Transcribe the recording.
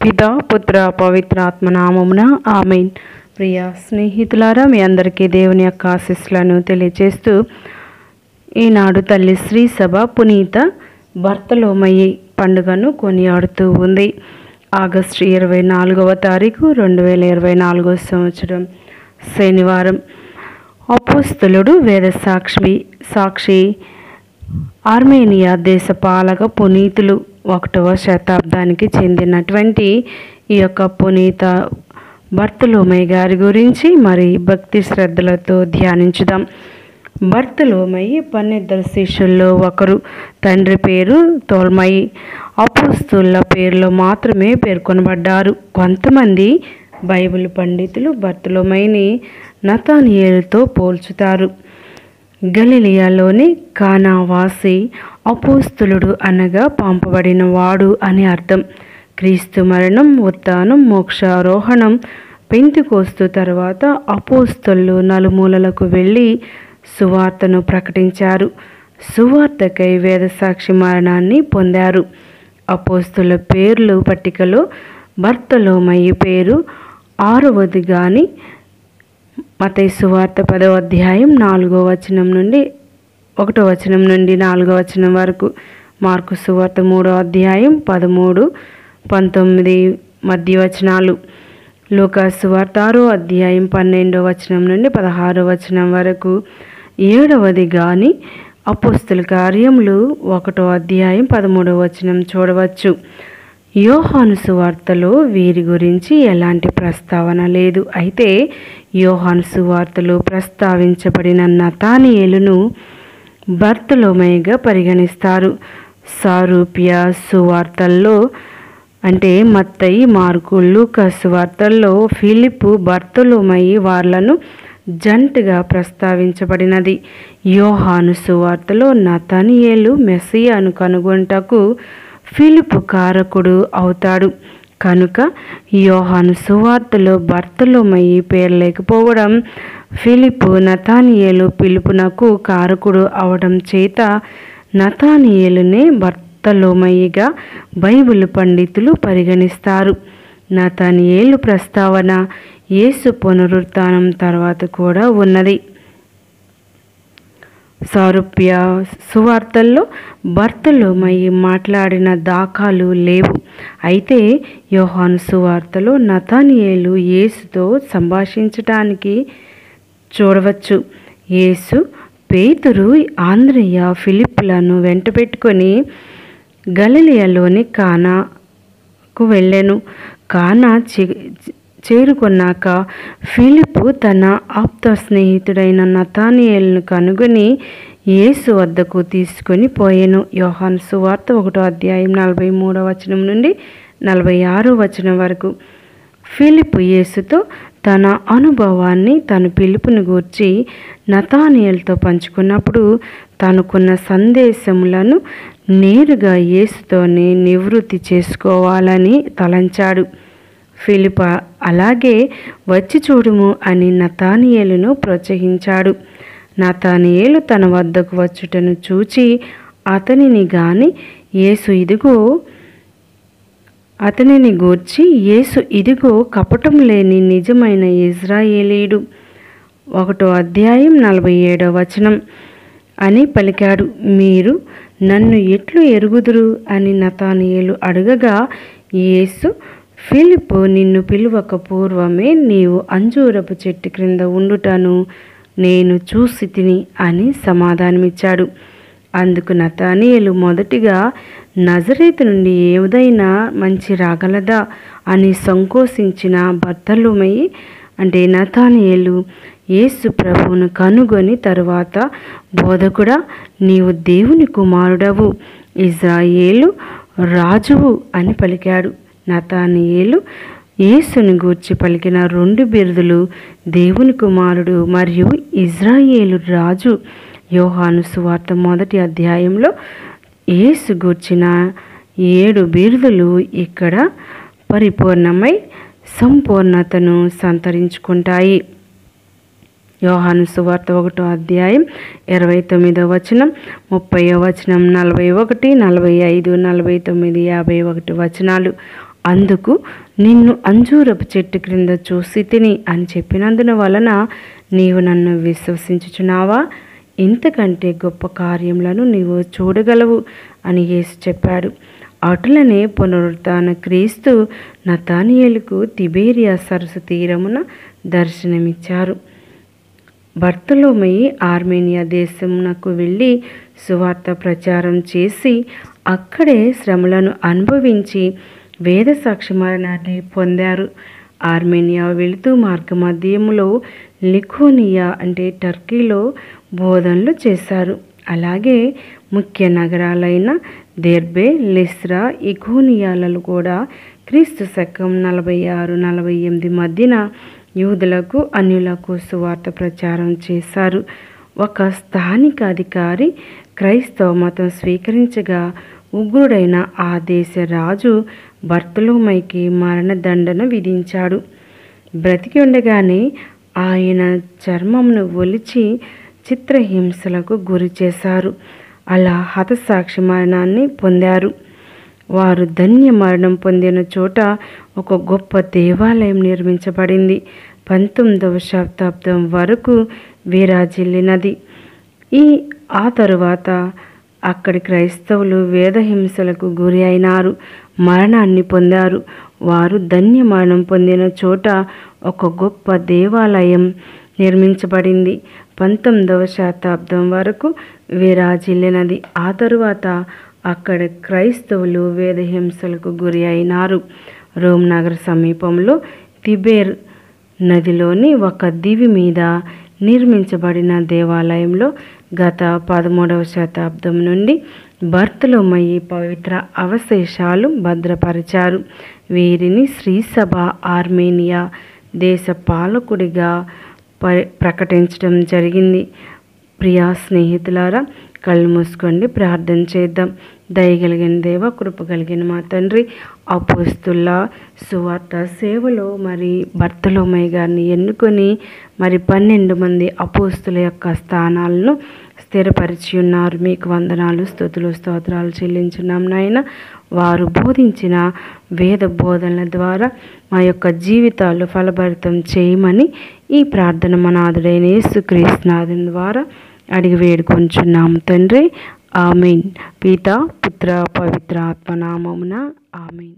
పితా పుత్ర పవిత్ర ఆత్మ నామమున ఆమేన్. ప్రియ స్నేహితులారా, మీ అందరికీ దేవుని యొక్క ఆశీస్సులను తెలియజేస్తూ ఈనాడు తల్లి శ్రీ సభ పునీత బర్తలోమయి పండుగను కొనియాడుతూ ఉంది. ఆగస్టు 24వ తారీఖు 2024 సంవత్సరం శనివారం. అపోస్తలుడు వేద సాక్షి ఆర్మేనియా దేశ పాలక పునీతులు 1వ శతాబ్దానికి చెందినటువంటి ఈ యొక్క పునీత బర్తలోమయి గారి గురించి మరి భక్తి శ్రద్ధలతో ధ్యానించుదాం. బర్తలోమయి 12 శిష్యుల్లో ఒకరు. తండ్రి పేరు తోల్మయి. అపోస్తలుల పేర్లో మాత్రమే పేర్కొనబడ్డారు. కొంతమంది బైబిల్ పండితులు బర్తలోమయిని నతానియేలుతో పోల్చుతారు. గలిలియాలోని కానావాసి. అపోస్తలుడు అనగా పంపబడిన వాడు అని అర్థం. క్రీస్తు మరణం, ఉత్థానం, మోక్షారోహణం, పెంతెకోస్తు తర్వాత అపోస్తలులు నలుమూలలకు వెళ్ళి సువార్తను ప్రకటించారు. సువార్తకై వేదసాక్షి మరణాన్ని పొందారు. అపోస్తలుల పేర్లు పట్టికలో బర్తలోమయి పేరు 6వది గాని మత్తయి సువార్త 10వ అధ్యాయం 4వ వచనం నుండి 1వ వచనం నుండి 4వ వచనం వరకు, మార్కు సువార్త 3వ అధ్యాయం 13, 19 మధ్య వచనాలు, లూకా సువార్త 6వ అధ్యాయం 12వ వచనం నుండి 16వ వచనం వరకు, 7వది గాని అపోస్తల కార్యములు 1వ అధ్యాయం 13వ వచనం చూడవచ్చు. యోహాను సువార్తలో వీరి గురించి ఎలాంటి ప్రస్తావన లేదు. అయితే యోహాను సువార్తలో ప్రస్తావించబడిన నతానియేలును బర్తలోమయిగా పరిగణిస్తారు. సారూప్య సువార్తల్లో అంటే మత్తయి, మార్కు, లూకా సువార్తల్లో ఫిలిప్పు, బర్తలోమయి వార్లను జంటగా ప్రస్తావించబడినది. యోహాను సువార్తలో నతానియేలు మెస్సియాను కనుగొనుటకు ఫిలిప్పు కారకుడు అవుతాడు. కనుక యోహాను సువార్తలో బర్తలోమయి పేరు లేకపోవడం, ఫిలిప్పు నతానియేలు పిలుపునకు కారకుడు అవడం చేత నతానియేలునే బర్తలోమయిగా బైబిల్ పండితులు పరిగణిస్తారు. నతానియేలు ప్రస్తావన యేసు పునరుత్థానం తర్వాత కూడా ఉన్నది. సారూప్య సువార్తల్లో బర్తలోమయి మాట్లాడిన దాఖలు లేవు. అయితే యోహాను సువార్తలో నతానియేలు యేసుతో సంభాషించటానికి చూడవచ్చు. యేసు పేతురు, ఆంద్రెయ, ఫిలిప్పులను వెంట పెట్టుకొని గలిలయలోని కానాకు వెళ్ళెను. కానా చేరుకున్నాక ఫిలిప్పు తన ఆప్త స్నేహితుడైన నతానియేలును కనుగొని యేసు వద్దకు తీసుకొని పోయెను. యోహాను సువార్త 1వ అధ్యాయం 43వ వచనం నుండి 46వ వచనం వరకు. ఫిలిప్పు యేసుతో తన అనుభవాన్ని, తన పిలుపుని గూర్చి నతానియేలుతో పంచుకున్నప్పుడు తనకున్న సందేశములను నేరుగా యేసుతోనే నివృత్తి చేసుకోవాలని తలంచాడు. ఫిలిప్పు అలాగే వచ్చి చూడుము అని నతానియేలును ప్రోత్సహించాడు. నతానియేలు తన వద్దకు వచ్చుటను చూచి అతనిని గూర్చి యేసు ఇదిగో కపటం లేని నిజమైన ఇజ్రాయేలీయుడు 1వ అధ్యాయం 47వ వచనం అని పలికాడు. మీరు నన్ను ఎట్లు ఎరుగుదురు అని నతానియేలు అడగగా యేసు, ఫిలిప్పు నిన్ను పిలువక పూర్వమే నీవు అంజూరపు చెట్టు క్రింద ఉండుటను నేను చూసి తిని అని సమాధానమిచ్చాడు. అందుకు నతానియేలు మొదటిగా నజరేతు నుండి ఏదైనా మంచి రాగలదా అని సంకోచించిన బర్తలోమయి అంటే నతానియేలు యేసు ప్రభువును కనుగొని తరువాత, బోధకుడా, నీవు దేవుని కుమారుడవు, ఇజ్రాయేలు రాజువు అని పలికాడు. నతానియేలు యేసుని గూర్చి పలికిన 2 బిరుదులు దేవుని కుమారుడు మరియు ఇజ్రాయేలు రాజు. యోహాను సువార్త 1వ అధ్యాయంలో యేసు గూర్చిన 7 బిరుదులు ఇక్కడ పరిపూర్ణమై సంపూర్ణతను సంతరించుకుంటాయి. యోహాను సువార్త 1వ అధ్యాయం 29వ వచనం, 30వ వచనం, 41, 45, 49, 51 వచనాలు. అందుకు నిన్ను అంజూరపు చెట్టు క్రింద చూసి తిని అని చెప్పినందున వలన నీవు నన్ను విశ్వసించుచున్నావా? ఇంతకంటే గొప్ప కార్యములను నీవు చూడగలవు అని యేసు చెప్పాడు. అటులనే పునరుత్థాన క్రీస్తు నతానియేలుకు తిబేరియా సరస్సు తీరమున దర్శనమిచ్చారు. బర్తలోమయి ఆర్మేనియా దేశమునకు వెళ్ళి సువార్త ప్రచారం చేసి అక్కడే శ్రమలను అనుభవించి వేద సాక్షి మరణాన్ని పొందారు. ఆర్మేనియా వెళుతూ మార్గమధ్యములో లికోనియా అంటే టర్కీలో బోధనలు చేశారు. అలాగే ముఖ్య నగరాలైన దెర్బే, లిస్రా, ఇకోనియాలలో కూడా క్రీస్తు శకం 46-48 మధ్యన యూదులకు అన్యులకు సువార్త ప్రచారం చేశారు. ఒక స్థానిక అధికారి క్రైస్తవ మతం స్వీకరించగా ఉగ్రుడైన ఆ దేశ రాజు బర్తలోమైకి మరణదండన విధించాడు. బ్రతికి ఉండగానే ఆయన చర్మమును ఒలిచి చిత్రహింసలకు గురి చేశారు. అలా హతసాక్షి మరణాన్ని పొందారు. వారు ధన్య మరణం పొందిన చోట ఒక గొప్ప దేవాలయం నిర్మించబడింది. 19వ శతాబ్దం వరకు విరాజిల్లినది. ఆ తరువాత అక్కడి క్రైస్తవులు వేదహింసలకు గురి అయినారు, మరణాన్ని పొందారు. వారు ధన్య మరణం పొందిన చోట ఒక గొప్ప దేవాలయం నిర్మించబడింది. 19వ శతాబ్దం వరకు విరాజిల్లినది. ఆ తరువాత అక్కడ క్రైస్తవులు వేదహింసలకు గురి అయినారు. రోమ్ నగర సమీపంలో తిబేర్ నదిలోని ఒక దివి మీద నిర్మించబడిన దేవాలయంలో గత 13వ శతాబ్దం నుండి బర్తలోమయి పవిత్ర అవశేషాలు భద్రపరిచారు. వీరిని శ్రీసభ ఆర్మేనియా దేశ పాలకుడిగా ప్రకటించడం జరిగింది. ప్రియా స్నేహితులారా, కళ్ళు మూసుకోండి, ప్రార్థన చేద్దాం. దయగలిగిన దేవ, కృప కలిగిన మా తండ్రి, అపోస్తుల సువార్త సేవలో మరి బర్తలోమయి గారిని ఎన్నుకొని మరి 12 మంది అపోస్తుల యొక్క స్థానాలను స్థిరపరిచి ఉన్నారు. మీకు వందనాలు, స్తుతులు, స్తోత్రాలు చెల్లించున్నాం నాయన. వారు బోధించిన వేద బోధనల ద్వారా మా యొక్క జీవితాలు ఫలభరితం చేయమని ఈ ప్రార్థన మనాథుడైన యేసుక్రీస్తునాథుని ద్వారా అడిగి వేడుకొంచున్నాము తండ్రి. ఆమేన్. పితా, పుత్ర, పవిత్ర ఆత్మ నామమున ఆమేన్.